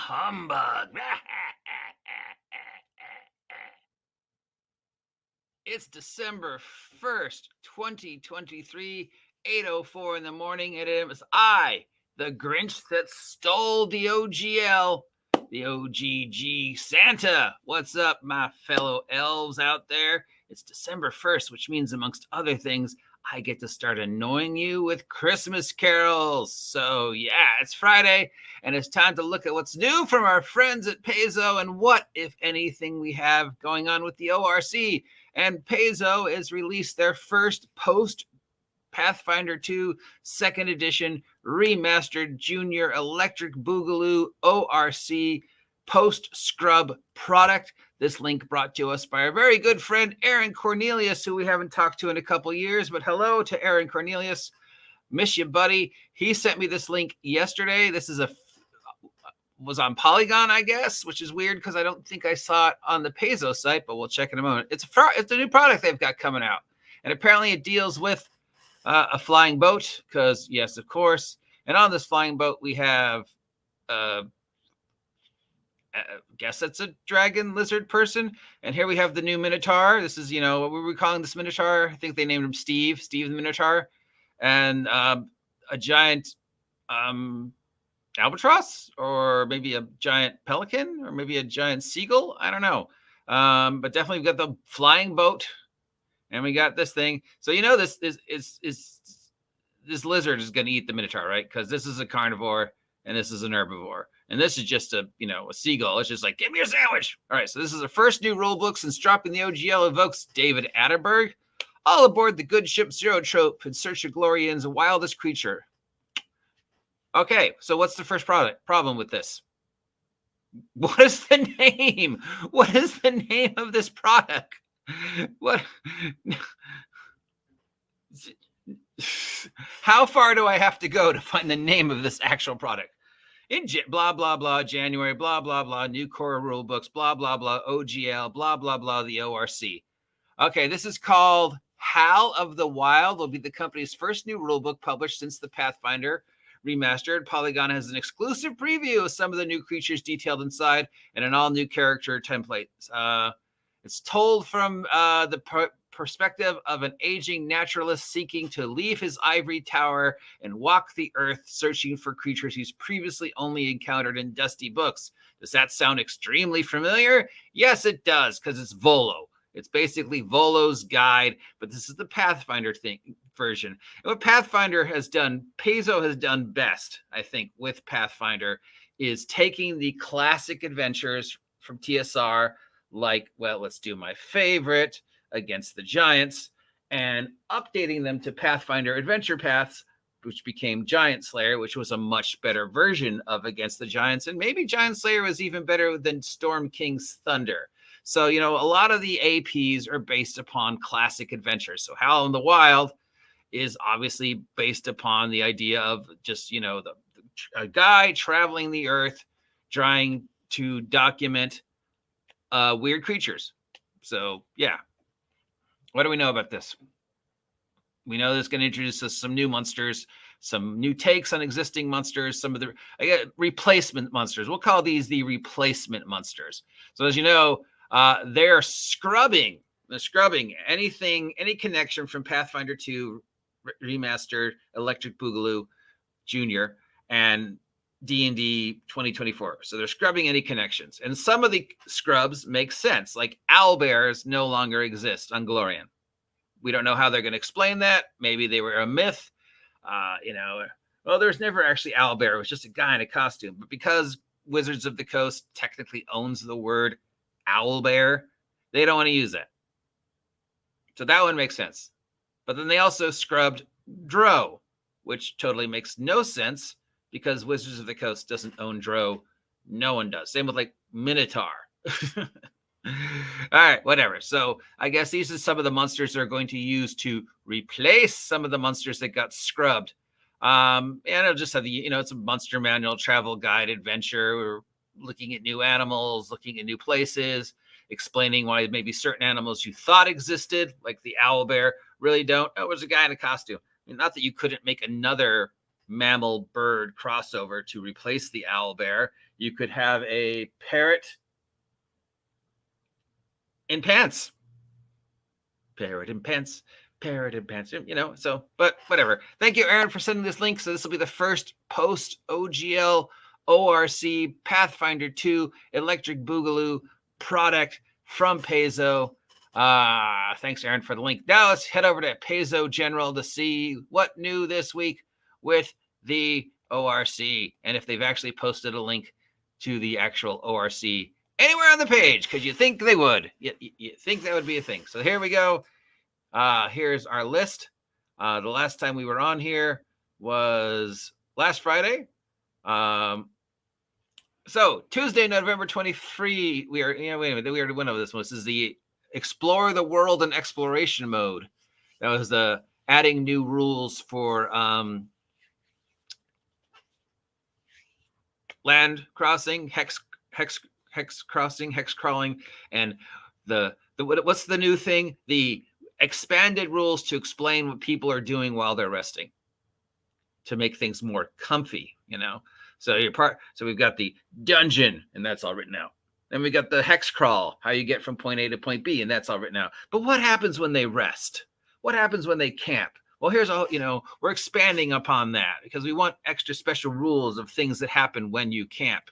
humbug. It's December 1st, 2023, 8:04 in the morning, and it was I, the Grinch that stole the OGL, the OGG Santa. What's up, my fellow elves out there? It's December 1st, which means, amongst other things, I get to start annoying you with Christmas carols. So, yeah, it's Friday, and it's time to look at what's new from our friends at Paizo and what, if anything, we have going on with the ORC. And Paizo has released their first post-Pathfinder 2 2nd edition remastered Junior Electric Boogaloo ORC post-scrub product. This link brought to us by our very good friend Aaron Cornelius, who we haven't talked to in a couple years. But hello to Aaron Cornelius. Miss you, buddy. He sent me this link yesterday. This is was on Polygon, I guess, which is weird because I don't think I saw it on the Paizo site, but we'll check in a moment. It's a new product they've got coming out. And apparently it deals with a flying boat because, yes, of course. And on this flying boat, we have, I guess that's a dragon lizard person. And here we have the new Minotaur. This is, what were we calling this Minotaur? I think they named him Steve the Minotaur. And a giant albatross, or maybe a giant pelican, or maybe a giant seagull. I don't know. But definitely we've got the flying boat, and we got this thing. So this lizard is going to eat the Minotaur, right? Because this is a carnivore and this is an herbivore, and this is just a seagull. It's just like, give me your sandwich. All right. So this is the first new rule book since dropping the OGL evokes David Attenborough. All aboard the good ship Zerotrope in search of Glorian's wildest creature. Okay, so what's the first problem with this? What is the name? What is the name of this product? What? How far do I have to go to find the name of this actual product? In blah, blah, blah, January, blah, blah, blah, new core rule books, blah, blah, blah, OGL, blah, blah, blah, the ORC. Okay, this is called Hal of the Wild. Will be the company's first new rule book published since the Pathfinder Remastered. Polygon has an exclusive preview of some of the new creatures detailed inside and an all-new character template. It's told from the perspective of an aging naturalist seeking to leave his ivory tower and walk the earth searching for creatures he's previously only encountered in dusty books. Does that sound extremely familiar? Yes, it does, because it's Volo. It's basically Volo's guide, but this is the Pathfinder version. And what Pathfinder has done, Paizo has done best, I think, with Pathfinder, is taking the classic adventures from TSR, like, well, let's do my favorite, Against the Giants, and updating them to Pathfinder Adventure Paths, which became Giant Slayer, which was a much better version of Against the Giants. And maybe Giant Slayer was even better than Storm King's Thunder. So, a lot of the APs are based upon classic adventures. So Hal in the Wild is obviously based upon the idea of just, a guy traveling the earth, trying to document weird creatures. So, yeah. What do we know about this? We know this is going to introduce us some new monsters, some new takes on existing monsters, some of the replacement monsters. We'll call these the replacement monsters. So as you know, they're scrubbing any connection from Pathfinder 2 Remastered, Electric Boogaloo Junior, and D&D 2024. So they're scrubbing any connections. And some of the scrubs make sense, like owlbears no longer exist on Glorian. We don't know how they're going to explain that. Maybe they were a myth. Well, there's never actually owlbear. It was just a guy in a costume. But because Wizards of the Coast technically owns the word owlbear, they don't want to use that. So that one makes sense. But then they also scrubbed Drow, which totally makes no sense because Wizards of the Coast doesn't own Drow. No one does. Same with like Minotaur. All right, whatever. So I guess these are some of the monsters they're going to use to replace some of the monsters that got scrubbed. And it'll just have it's a monster manual, travel guide, adventure. We're looking at new animals, looking at new places, explaining why maybe certain animals you thought existed, like the owlbear, really don't. Oh, it was a guy in a costume. I mean, not that you couldn't make another mammal bird crossover to replace the owl bear. You could have a parrot in pants. Parrot in pants. Parrot in pants. You know, so, but whatever. Thank you, Aaron, for sending this link. So this will be the first post-OGL ORC Pathfinder 2 Electric Boogaloo product from Paizo. Thanks, Aaron, for the link. Now let's head over to Paizo General to see what new this week with the ORC and if they've actually posted a link to the actual ORC anywhere on the page, because you think they would. You think that would be a thing. So here we go. Here's our list. The last time we were on here was last Friday. So Tuesday, November 23, we are, wait a minute, we already went over this one. This is the Explore the World and Exploration mode. That was the adding new rules for land crossing, hex crossing, hex crawling, and what's the new thing? The expanded rules to explain what people are doing while they're resting, to make things more comfy, you know. So we've got the dungeon, and that's all written out. Then we got the hex crawl, how you get from point A to point B, and that's all written out. But what happens when they rest? What happens when they camp? Well, here's all, we're expanding upon that because we want extra special rules of things that happen when you camp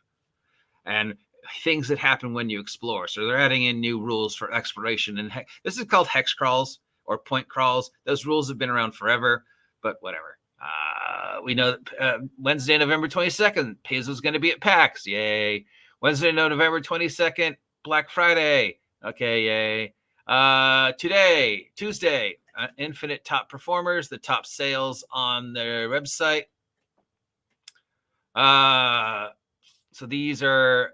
and things that happen when you explore. So they're adding in new rules for exploration. And this is called hex crawls or point crawls. Those rules have been around forever, but whatever. We know Wednesday, November 22nd, Paizo's going to be at PAX. Yay. Wednesday, November 22nd, Black Friday. Okay, yay. Today, Tuesday, Infinite top performers, the top sales on their website. So these are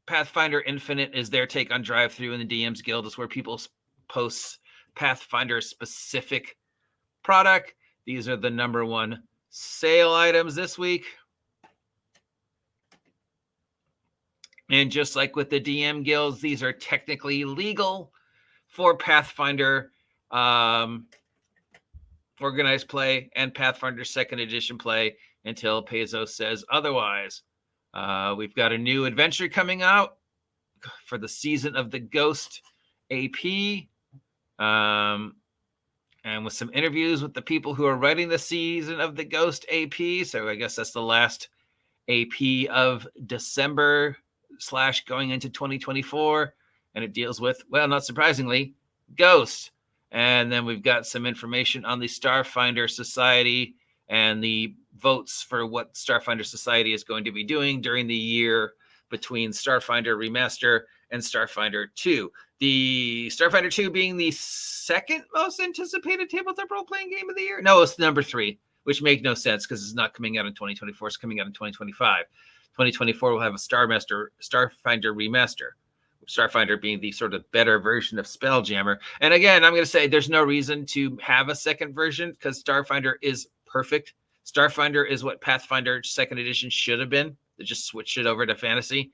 Pathfinder Infinite is their take on drive-through, and the DMs Guild is where people post Pathfinder specific product. These are the #1 sale items this week. And just like with the DM guilds, these are technically legal for Pathfinder organized play and Pathfinder 2nd edition play until Paizo says otherwise. We've got a new adventure coming out for the Season of the Ghost AP. And with some interviews with the people who are writing the Season of the Ghost AP. So I guess that's the last AP of December / going into 2024. And it deals with, well, not surprisingly, Ghost. And then we've got some information on the Starfinder Society and the votes for what Starfinder Society is going to be doing during the year between Starfinder Remaster and Starfinder 2. The Starfinder 2 being the second most anticipated tabletop role-playing game of the year? No, it's number 3, which makes no sense because it's not coming out in 2024. It's coming out in 2025. 2024 will have a Starfinder Remaster. Starfinder being the sort of better version of Spelljammer. And again, I'm going to say there's no reason to have a second version because Starfinder is perfect. Starfinder is what Pathfinder 2nd edition should have been. They just switched it over to fantasy.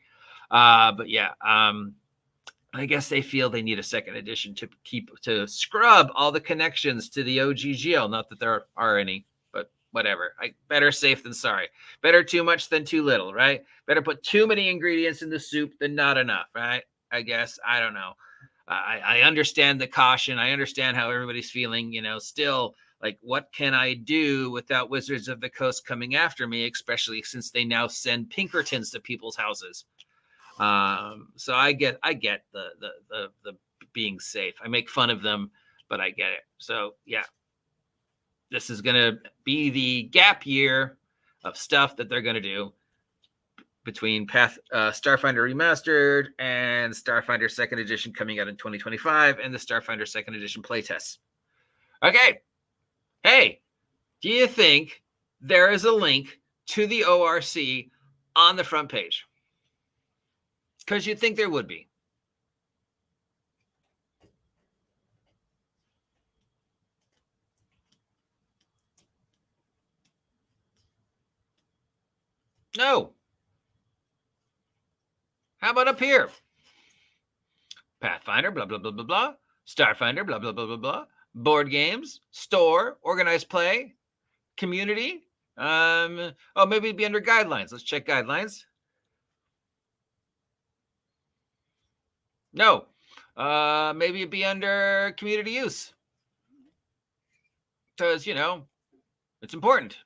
But yeah, I guess they feel they need a 2nd edition to scrub all the connections to the OGGL. Not that there are any, but whatever. Better safe than sorry. Better too much than too little, right? Better put too many ingredients in the soup than not enough, right? I guess. I don't know. I understand the caution. I understand how everybody's feeling, still like, what can I do without Wizards of the Coast coming after me, especially since they now send Pinkertons to people's houses. So I get the being safe. I make fun of them, but I get it. So yeah, this is going to be the gap year of stuff that they're going to do between Starfinder Remastered and Starfinder 2nd edition coming out in 2025 and the Starfinder 2nd edition playtests. Okay. Hey, do you think there is a link to the ORC on the front page? Because you'd think there would be. No. How about up here? Pathfinder, blah, blah, blah, blah, blah. Starfinder, blah, blah, blah, blah, blah. Board games, store, organized play, community, Oh, maybe it'd be under guidelines. Let's check guidelines. No. Maybe it'd be under community use. Because, you know, it's important.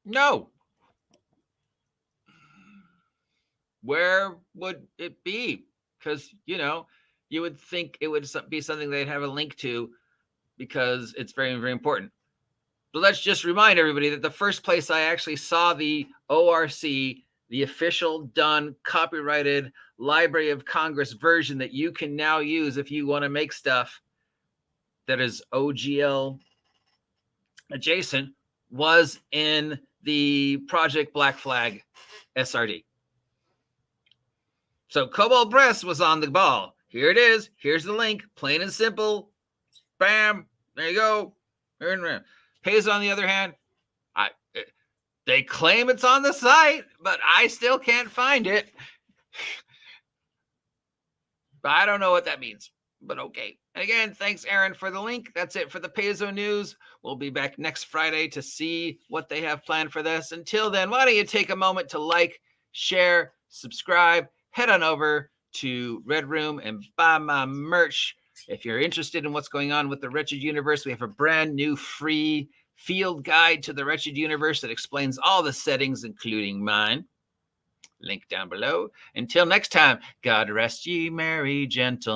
No. Where would it be? Because, you know, you would think it would be something they'd have a link to because it's very, very important. But let's just remind everybody that the first place I actually saw the ORC, the official done copyrighted Library of Congress version that you can now use if you want to make stuff that is OGL adjacent, was in the Project Black Flag SRD. So Cobalt Press was on the ball. Here it is. Here's the link. Plain and simple. Bam. There you go. Paizo, on the other hand, they claim it's on the site, but I still can't find it. But I don't know what that means, but okay. And again, thanks, Aaron, for the link. That's it for the Paizo news. We'll be back next Friday to see what they have planned for this. Until then, why don't you take a moment to like, share, subscribe, head on over to Red Room and buy my merch. If you're interested in what's going on with the Wretched Universe, we have a brand new free field guide to the Wretched Universe that explains all the settings, including mine. Link down below. Until next time, God rest ye merry gentlemen.